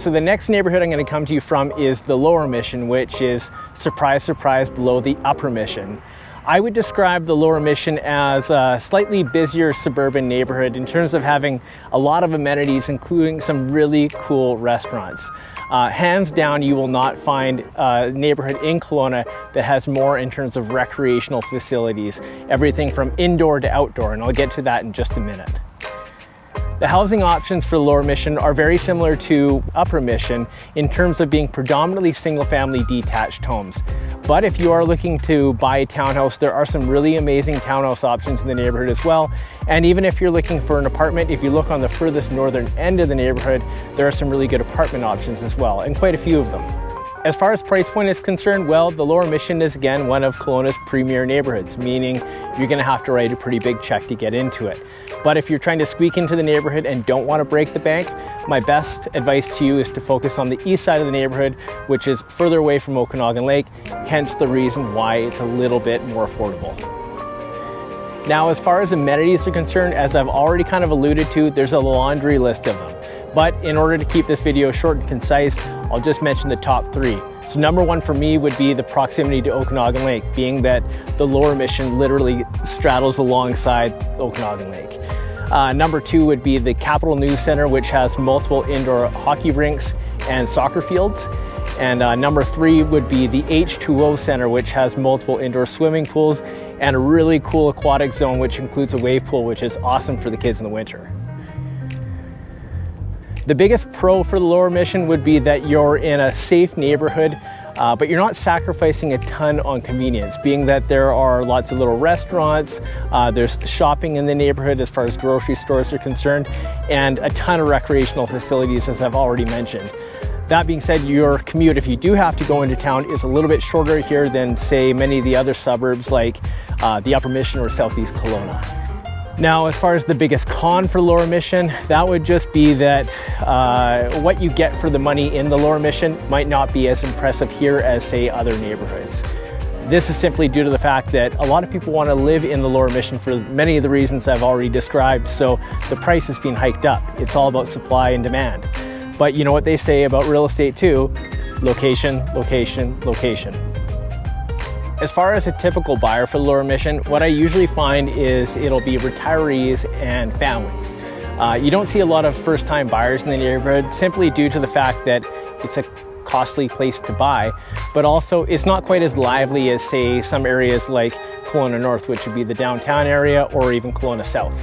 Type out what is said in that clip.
so the next neighborhood I'm going to come to you from is the Lower Mission, which is, surprise, surprise, below the Upper Mission. I would describe the Lower Mission as a slightly busier suburban neighborhood in terms of having a lot of amenities, including some really cool restaurants. Hands down, you will not find a neighborhood in Kelowna that has more in terms of recreational facilities, everything from indoor to outdoor, and I'll get to that in just a minute. The housing options for the Lower Mission are very similar to Upper Mission in terms of being predominantly single-family detached homes. But if you are looking to buy a townhouse, there are some really amazing townhouse options in the neighborhood as well. And even if you're looking for an apartment, if you look on the furthest northern end of the neighborhood, there are some really good apartment options as well, and quite a few of them. As far as price point is concerned, well, the Lower Mission is again one of Kelowna's premier neighborhoods, meaning you're going to have to write a pretty big check to get into it. But if you're trying to squeak into the neighborhood and don't want to break the bank, my best advice to you is to focus on the east side of the neighborhood, which is further away from Okanagan Lake, hence the reason why it's a little bit more affordable. Now, as far as amenities are concerned, as I've already kind of alluded to, there's a laundry list of them. But in order to keep this video short and concise, I'll just mention the top three. So number one for me would be the proximity to Okanagan Lake, being that the Lower Mission literally straddles alongside Okanagan Lake. Number two would be the Capital News Centre, which has multiple indoor hockey rinks and soccer fields. And number three would be the H2O Centre, which has multiple indoor swimming pools and a really cool aquatic zone, which includes a wave pool, which is awesome for the kids in the winter. The biggest pro for the Lower Mission would be that you're in a safe neighborhood, but you're not sacrificing a ton on convenience, being that there are lots of little restaurants, there's shopping in the neighborhood as far as grocery stores are concerned, and a ton of recreational facilities, as I've already mentioned. That being said, your commute, if you do have to go into town, is a little bit shorter here than, say, many of the other suburbs like the Upper Mission or Southeast Kelowna. Now, as far as the biggest con for Lower Mission, that would just be that what you get for the money in the Lower Mission might not be as impressive here as, say, other neighborhoods. This is simply due to the fact that a lot of people want to live in the Lower Mission for many of the reasons I've already described, so the price is being hiked up. It's all about supply and demand. But you know what they say about real estate too, location, location, location. As far as a typical buyer for the Lower Mission, what I usually find is it'll be retirees and families. You don't see a lot of first-time buyers in the neighborhood simply due to the fact that it's a costly place to buy, but also it's not quite as lively as, say, some areas like Kelowna North, which would be the downtown area, or even Kelowna South.